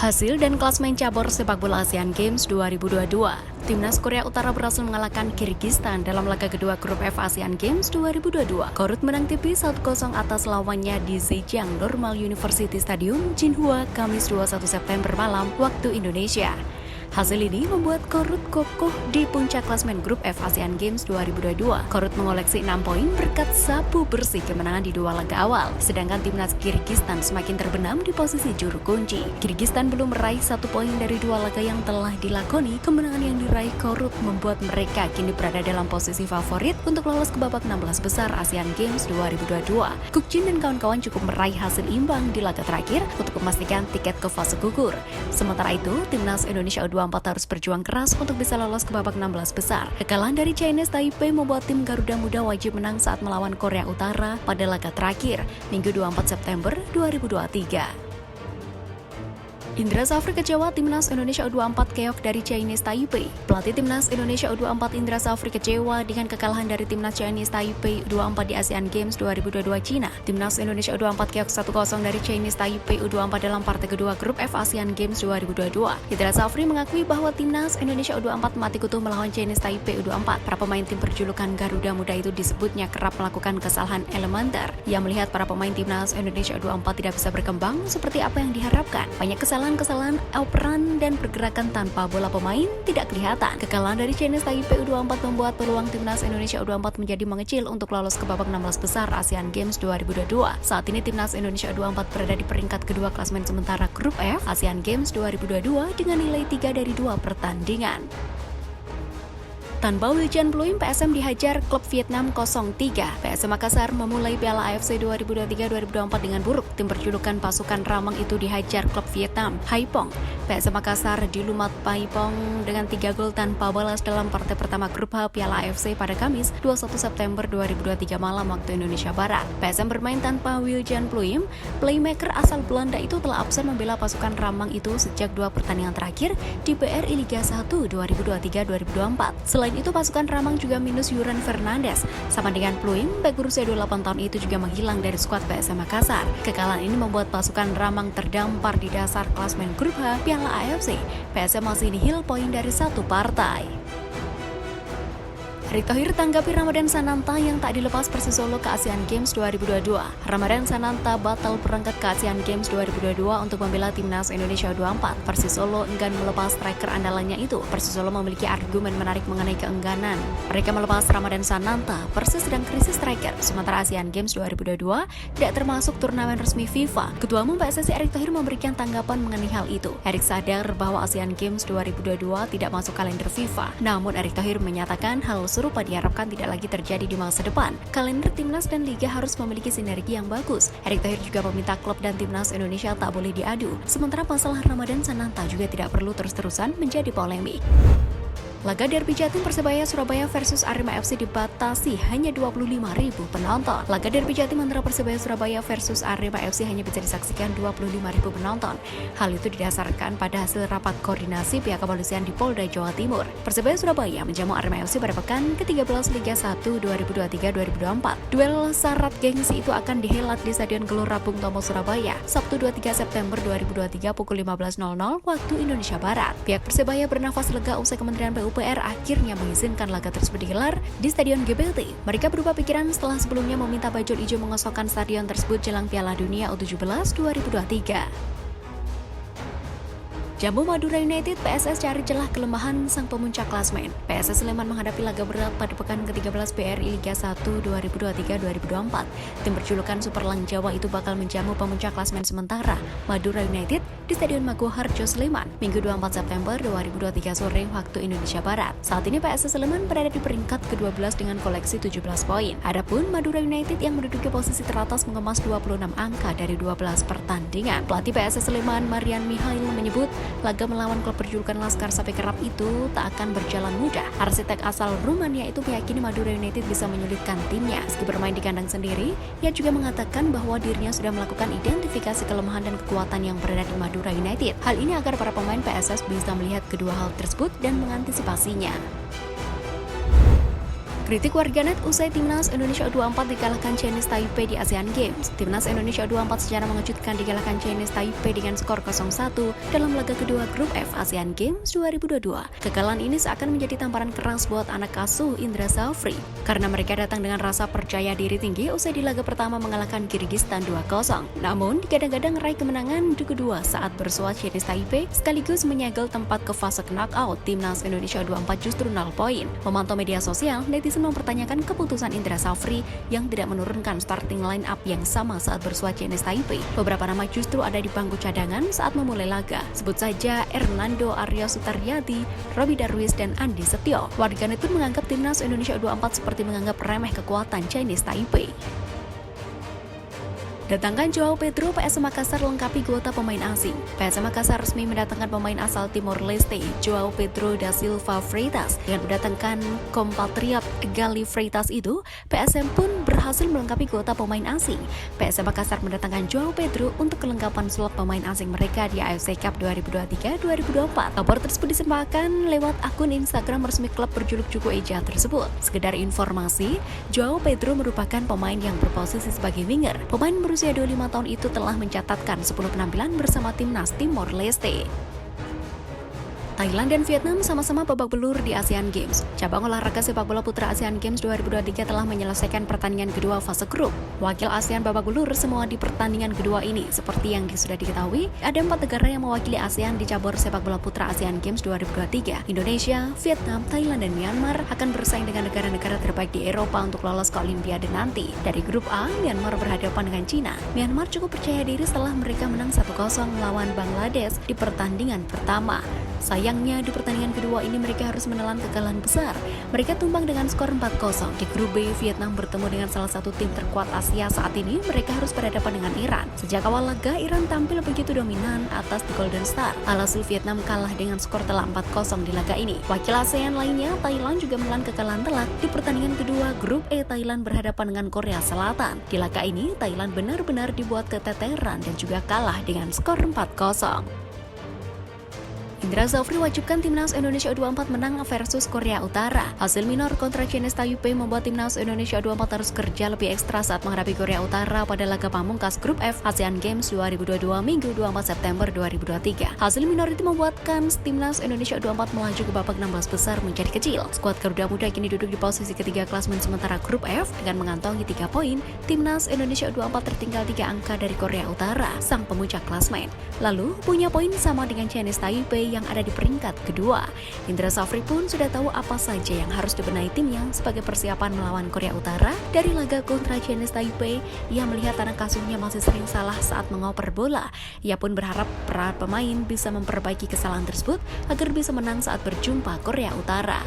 Hasil dan klasmen cabur sepak bola Asian Games 2022. Timnas Korea Utara berhasil mengalahkan Kirgistan dalam laga kedua grup F Asian Games 2022. Korut menang tipis 1-0 atas lawannya di Zhejiang Normal University Stadium, Jinhua, Kamis 21 September malam waktu Indonesia. Hasil ini membuat Korut kokoh di puncak klasmen grup F Asian Games 2022. Korut mengoleksi 6 poin berkat sapu bersih kemenangan di dua laga awal. Sedangkan timnas Kirgistan semakin terbenam di posisi juru kunci. Kirgistan belum meraih 1 poin dari dua laga yang telah dilakoni. Kemenangan yang diraih Korut membuat mereka kini berada dalam posisi favorit untuk lolos ke babak 16 besar Asian Games 2022. Kukjin dan kawan-kawan cukup meraih hasil imbang di laga terakhir untuk memastikan tiket ke fase gugur. Sementara itu, timnas Indonesia U24 harus berjuang keras untuk bisa lolos ke babak 16 besar. Kekalahan dari Chinese Taipei membuat tim Garuda Muda wajib menang saat melawan Korea Utara pada laga terakhir, Minggu 24 September 2023. Indra Safri kecewa timnas Indonesia U24 keok dari Chinese Taipei. Pelatih timnas Indonesia U24 Indra Safri kecewa dengan kekalahan dari timnas Chinese Taipei U24 di Asian Games 2022 Cina. Timnas Indonesia U24 keok 1-0 dari Chinese Taipei U24 dalam partai kedua grup F Asian Games 2022. Indra Safri mengakui bahwa timnas Indonesia U24 mati kutu melawan Chinese Taipei U24. Para pemain tim berjulukan Garuda Muda itu disebutnya kerap melakukan kesalahan elementer. Ia melihat para pemain timnas Indonesia U24 tidak bisa berkembang seperti apa yang diharapkan. Banyak kesalahan operan dan pergerakan tanpa bola pemain tidak kelihatan. Kekalahan dari Chinese Taipei U24 membuat peluang timnas Indonesia U24 menjadi mengecil untuk lolos ke babak 16 besar Asian Games 2022. Saat ini timnas Indonesia U24 berada di peringkat kedua klasmen sementara grup F Asian Games 2022 dengan nilai 3 dari 2 pertandingan. Tanpa Wiljan Pluim, PSM dihajar klub Vietnam 0-3. PSM Makassar memulai Piala AFC 2023-2024 dengan buruk. Tim berjulukan pasukan Ramang itu dihajar klub Vietnam, Haiphong. PSM Makassar dilumat Haiphong dengan 3 gol tanpa balas dalam partai pertama grup H Piala AFC pada Kamis 21 September 2023 malam waktu Indonesia Barat. PSM bermain tanpa Wiljan Pluim. Playmaker asal Belanda itu telah absen membela pasukan Ramang itu sejak 2 pertandingan terakhir di BRI Liga 1 2023-2024. Selain itu, pasukan Ramang juga minus Yuran Fernandes. Sama dengan Pluim, bek berusia 28 tahun itu juga menghilang dari skuad PSM Makassar. Kekalahan ini membuat pasukan Ramang terdampar di dasar klasmen grup H Piala AFC. PSM masih nihil poin dari 1 partai. Erick Thohir tanggapi Ramadan Sananta yang tak dilepas Persis Solo ke Asian Games 2022. Ramadan Sananta batal berangkat ke Asian Games 2022 untuk membela timnas Indonesia U24. Persis Solo enggan melepas striker andalannya itu. Persis Solo memiliki argumen menarik mengenai keengganan mereka melepas Ramadan Sananta. Persis sedang krisis striker, sementara Asian Games 2022 tidak termasuk turnamen resmi FIFA. Ketua Umum PSSI Erick Thohir memberikan tanggapan mengenai hal itu. Erick sadar bahwa Asian Games 2022 tidak masuk kalender FIFA. Namun Erick Thohir menyatakan hal serupa diharapkan tidak lagi terjadi di masa depan. Kalender timnas dan liga harus memiliki sinergi yang bagus. Erick Thohir juga meminta klub dan timnas Indonesia tak boleh diadu. Sementara masalah Ramadan Sananta juga tidak perlu terus-terusan menjadi polemik. Laga derby Jatim Persebaya Surabaya versus Arema FC dibatasi hanya 25.000 penonton. Laga derby Jatim antara Persebaya Surabaya versus Arema FC hanya bisa disaksikan 25.000 penonton. Hal itu didasarkan pada hasil rapat koordinasi pihak kepolisian di Polda Jawa Timur. Persebaya Surabaya menjamu Arema FC pada pekan ke-13 Liga 1 2023-2024. Duel syarat gengsi itu akan dihelat di Stadion Gelora Bung Tomo Surabaya, Sabtu 23 September 2023 pukul 15.00 waktu Indonesia Barat. Pihak Persebaya bernafas lega usai Kementerian PUPR akhirnya mengizinkan laga tersebut digelar di Stadion GBT. Mereka berubah pikiran setelah sebelumnya meminta Bajul Ijo mengosongkan stadion tersebut jelang Piala Dunia U17 2023. Jambu Madura United, PSS cari celah kelemahan sang pemuncak klasmen. PSS Sleman menghadapi laga berat pada pekan ke-13 BRI Liga 1 2023-2024. Tim berjulukan Super Lang Jawa itu bakal menjamu pemuncak klasmen sementara Madura United di Stadion Maguwoharjo Sleman, Minggu 24 September 2023 sore waktu Indonesia Barat. Saat ini PSS Sleman berada di peringkat ke-12 dengan koleksi 17 poin. Adapun Madura United yang menduduki posisi teratas mengemas 26 angka dari 12 pertandingan. Pelatih PSS Sleman, Marian Mihail, menyebut laga melawan klub berjulukan Laskar Sapi Kerap itu tak akan berjalan mudah. Arsitek asal Rumania itu meyakini Madura United bisa menyulitkan timnya. Meski bermain di kandang sendiri, ia juga mengatakan bahwa dirinya sudah melakukan identifikasi kelemahan dan kekuatan yang berada di Madura United. Hal ini agar para pemain PSS bisa melihat kedua hal tersebut dan mengantisipasinya. Kritik warganet usai Timnas Indonesia U24 dikalahkan Chinese Taipei di Asian Games. Timnas Indonesia U24 secara mengejutkan dikalahkan Chinese Taipei dengan skor 0-1 dalam laga kedua Grup F Asian Games 2022. Kekalahan ini seakan menjadi tamparan keras buat anak asuh Indra Safri, karena mereka datang dengan rasa percaya diri tinggi usai di laga pertama mengalahkan Kirgistan 2-0. Namun, digadang-gadang meraih kemenangan di kedua saat bersua Chinese Taipei sekaligus menyegel tempat ke fase knockout. Timnas Indonesia U24 justru 0 poin. Memantau media sosial, netizen mempertanyakan keputusan Indra Safri yang tidak menurunkan starting line up yang sama saat bersua Chinese Taipei. Beberapa nama justru ada di bangku cadangan saat memulai laga. Sebut saja Hernando Arya Sutaryadi, Robby Darwis, dan Andi Setio. Warganet pun menganggap Timnas Indonesia U24 seperti menganggap remeh kekuatan Chinese Taipei. Datangkan Joao Pedro, PSM Makassar lengkapi kuota pemain asing. PSM Makassar resmi mendatangkan pemain asal Timor Leste, Joao Pedro da Silva Freitas. Dengan mendatangkan kompatriot Gali Freitas itu, PSM pun berhasil melengkapi kuota pemain asing. PSM Makassar mendatangkan Joao Pedro untuk kelengkapan slot pemain asing mereka di AFC Cup 2023-2024. Kabar tersebut disebarkan lewat akun Instagram resmi klub berjuluk Juku Eja tersebut. Sekedar informasi, Joao Pedro merupakan pemain yang berposisi sebagai winger. Pemain berusia 25 tahun itu telah mencatatkan 10 penampilan bersama timnas Timor Leste. Thailand dan Vietnam sama-sama babak belur di Asian Games. Cabang olahraga sepak bola putra Asian Games 2023 telah menyelesaikan pertandingan kedua fase grup. Wakil ASEAN babak belur semua di pertandingan kedua ini. Seperti yang sudah diketahui, ada 4 negara yang mewakili ASEAN di cabur sepak bola putra Asian Games 2023. Indonesia, Vietnam, Thailand, dan Myanmar akan bersaing dengan negara-negara terbaik di Eropa untuk lolos ke Olimpiade nanti. Dari grup A, Myanmar berhadapan dengan Cina. Myanmar cukup percaya diri setelah mereka menang 1-0 melawan Bangladesh di pertandingan pertama. Sayangnya, di pertandingan kedua ini mereka harus menelan kekalahan besar. Mereka tumbang dengan skor 4-0. Di grup B, Vietnam bertemu dengan salah satu tim terkuat Asia saat ini. Mereka harus berhadapan dengan Iran. Sejak awal laga, Iran tampil begitu dominan atas The Golden Star. Alhasil Vietnam kalah dengan skor telak 4-0 di laga ini. Wakil ASEAN lainnya, Thailand juga menelan kekalahan telak. Di pertandingan kedua, grup E, Thailand berhadapan dengan Korea Selatan. Di laga ini, Thailand benar-benar dibuat keteteran dan juga kalah dengan skor 4-0. Indra Safri wajibkan Timnas Indonesia U24 menang versus Korea Utara. Hasil minor kontra Chinese Taipei membuat Timnas Indonesia U24 harus kerja lebih ekstra saat menghadapi Korea Utara pada laga pamungkas Grup F Asian Games 2022 Minggu 24 September 2023. Hasil minor itu membuatkan Timnas Indonesia U24 melaju ke babak 16 besar menjadi kecil. Skuad Garuda Muda kini duduk di posisi ketiga klasemen sementara Grup F dengan mengantongi 3 poin. Timnas Indonesia U24 tertinggal 3 angka dari Korea Utara, sang pemuncak klasemen. Lalu punya poin sama dengan Chinese Taipei yang ada di peringkat kedua. Indra Safri pun sudah tahu apa saja yang harus dibenahi timnya sebagai persiapan melawan Korea Utara. Dari laga kontra Chinese Taipei, ia melihat anak asuhnya masih sering salah saat mengoper bola. Ia pun berharap para pemain bisa memperbaiki kesalahan tersebut agar bisa menang saat berjumpa Korea Utara.